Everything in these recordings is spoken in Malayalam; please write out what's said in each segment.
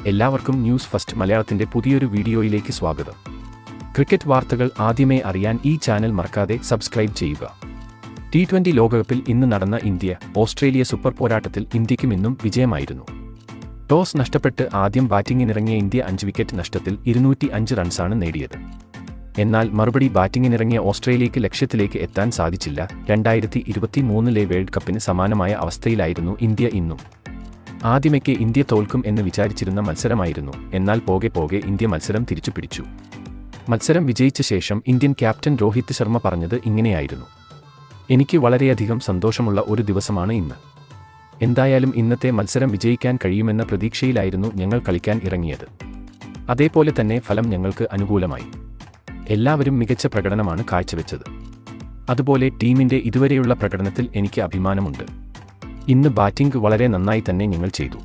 എല്ലാവർക്കും ന്യൂസ് ഫസ്റ്റ് മലയാളത്തിന്റെ പുതിയൊരു വീഡിയോയിലേക്ക് സ്വാഗതം. ക്രിക്കറ്റ് വാർത്തകൾ ആദ്യമേ അറിയാൻ ഈ ചാനൽ മറക്കാതെ സബ്സ്ക്രൈബ് ചെയ്യുക. T20 ലോകകപ്പിൽ ഇന്ന് നടന്ന ഇന്ത്യ-ഓസ്ട്രേലിയ സൂപ്പർ പോരാട്ടത്തിൽ ഇന്ത്യയ്ക്കും ഇന്നും വിജയമായിരുന്നു. ടോസ് നഷ്ടപ്പെട്ട് ആദ്യം ബാറ്റിംഗിനിറങ്ങിയ ഇന്ത്യ 5 വിക്കറ്റ് നഷ്ടത്തിൽ 205 റൺസാണ് നേടിയത്. എന്നാൽ മറുപടി ബാറ്റിംഗിനിറങ്ങിയ ഓസ്ട്രേലിയയ്ക്ക് ലക്ഷ്യത്തിലേക്ക് എത്താൻ സാധിച്ചില്ല. 2023 വേൾഡ് കപ്പിന് സമാനമായ അവസ്ഥയിലായിരുന്നു ഇന്ത്യ ഇന്നും. ആദ്യമൊക്കെ ഇന്ത്യ തോൽക്കും എന്ന് വിചാരിച്ചിരുന്ന മത്സരമായിരുന്നു. എന്നാൽ പോകെ പോകെ ഇന്ത്യ മത്സരം തിരിച്ചുപിടിച്ചു. മത്സരം വിജയിച്ച ശേഷം ഇന്ത്യൻ ക്യാപ്റ്റൻ രോഹിത് ശർമ്മ പറഞ്ഞത് ഇങ്ങനെയായിരുന്നു: എനിക്ക് വളരെയധികം സന്തോഷമുള്ള ഒരു ദിവസമാണ് ഇന്ന്. എന്തായാലും ഇന്നത്തെ മത്സരം വിജയിക്കാൻ കഴിയുമെന്ന പ്രതീക്ഷയിലായിരുന്നു ഞങ്ങൾ കളിക്കാൻ ഇറങ്ങിയത്. അതേപോലെ തന്നെ ഫലം ഞങ്ങൾക്ക് അനുകൂലമായി. എല്ലാവരും മികച്ച പ്രകടനമാണ് കാഴ്ചവെച്ചത്. അതുപോലെ ടീമിന്റെ ഇതുവരെയുള്ള പ്രകടനത്തിൽ എനിക്ക് അഭിമാനമുണ്ട്. ഇന്ന് ബാറ്റിംഗ് വളരെ നന്നായി തന്നെ ഞങ്ങൾ ചെയ്തു.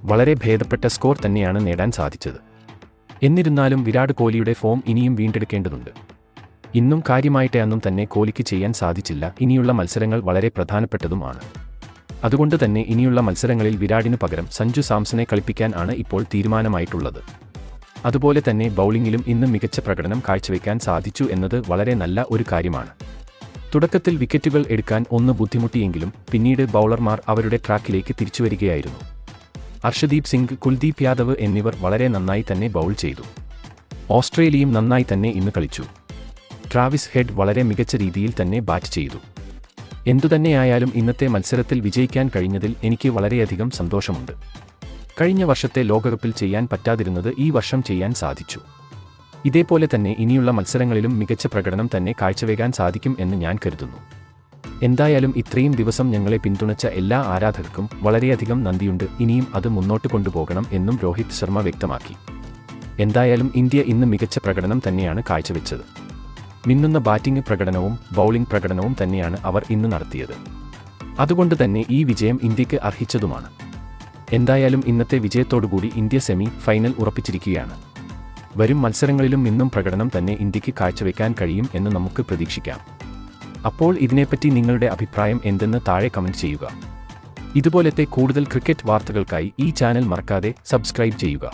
വളരെ ഭേദപ്പെട്ട സ്കോർ തന്നെയാണ് നേടാൻ സാധിച്ചത്. എന്നിരുന്നാലും വിരാട് കോഹ്ലിയുടെ ഫോം ഇനിയും വീണ്ടെടുക്കേണ്ടതുണ്ട്. ഇന്നും കാര്യമായിട്ടൊന്നും തന്നെ കോഹ്ലിക്ക് ചെയ്യാൻ സാധിച്ചില്ല. ഇനിയുള്ള മത്സരങ്ങൾ വളരെ പ്രധാനപ്പെട്ടതുമാണ്. അതുകൊണ്ട് തന്നെ ഇനിയുള്ള മത്സരങ്ങളിൽ വിരാടിനു പകരം സഞ്ജു സാംസണെ കളിപ്പിക്കാൻ ആണ് ഇപ്പോൾ തീരുമാനമായിട്ടുള്ളത്. അതുപോലെ തന്നെ ബൗളിംഗിലും ഇന്ന് മികച്ച പ്രകടനം കാഴ്ചവെക്കാൻ സാധിച്ചു എന്നത് വളരെ നല്ല ഒരു കാര്യമാണ്. തുടക്കത്തിൽ വിക്കറ്റുകൾ എടുക്കാൻ ഒന്ന് ബുദ്ധിമുട്ടിയെങ്കിലും പിന്നീട് ബൗളർമാർ അവരുടെ ട്രാക്കിലേക്ക് തിരിച്ചുവരികയായിരുന്നു. അർഷദീപ് സിംഗ്, കുൽദീപ് യാദവ് എന്നിവർ വളരെ നന്നായി തന്നെ ബൗൾ ചെയ്തു. ഓസ്ട്രേലിയയും നന്നായി തന്നെ ഇന്ന് കളിച്ചു. ട്രാവിസ് ഹെഡ് വളരെ മികച്ച രീതിയിൽ തന്നെ ബാറ്റ് ചെയ്തു. എന്തുതന്നെയായാലും ഇന്നത്തെ മത്സരത്തിൽ വിജയിക്കാൻ കഴിഞ്ഞതിൽ എനിക്ക് വളരെയധികം സന്തോഷമുണ്ട്. കഴിഞ്ഞ വർഷത്തെ ലോകകപ്പിൽ ചെയ്യാൻ പറ്റാതിരുന്നത് ഈ വർഷം ചെയ്യാൻ സാധിച്ചു. ഇതേപോലെ തന്നെ ഇനിയുള്ള മത്സരങ്ങളിലും മികച്ച പ്രകടനം തന്നെ കാഴ്ചവെക്കാൻ സാധിക്കും എന്ന് ഞാൻ കരുതുന്നു. എന്തായാലും ഇത്രയും ദിവസം ഞങ്ങളെ പിന്തുണച്ച എല്ലാ ആരാധകർക്കും വളരെയധികം നന്ദിയുണ്ട്. ഇനിയും അത് മുന്നോട്ട് കൊണ്ടുപോകണം എന്നും രോഹിത് ശർമ്മ വ്യക്തമാക്കി. എന്തായാലും ഇന്ത്യ ഇന്ന് മികച്ച പ്രകടനം തന്നെയാണ് കാഴ്ചവെച്ചത്. മിന്നുന്ന ബാറ്റിംഗ് പ്രകടനവും ബൗളിംഗ് പ്രകടനവും തന്നെയാണ് അവർ ഇന്ന് നടത്തിയത്. അതുകൊണ്ട് തന്നെ ഈ വിജയം ഇന്ത്യക്ക് അർഹിച്ചതുമാണ്. എന്തായാലും ഇന്നത്തെ വിജയത്തോടുകൂടി ഇന്ത്യ സെമി ഫൈനൽ ഉറപ്പിച്ചിരിക്കുകയാണ്. വരും മത്സരങ്ങളിലും ഇന്നും പ്രകടനം തന്നെ ഇന്ത്യക്ക് കാഴ്ചവെക്കാൻ കഴിയും എന്ന് നമുക്ക് പ്രതീക്ഷിക്കാം. അപ്പോൾ ഇതിനെപ്പറ്റി നിങ്ങളുടെ അഭിപ്രായം എന്തെന്ന് താഴെ കമന്റ് ചെയ്യുക. ഇതുപോലത്തെ കൂടുതൽ ക്രിക്കറ്റ് വാർത്തകൾക്കായി ഈ ചാനൽ മറക്കാതെ സബ്സ്ക്രൈബ് ചെയ്യുക.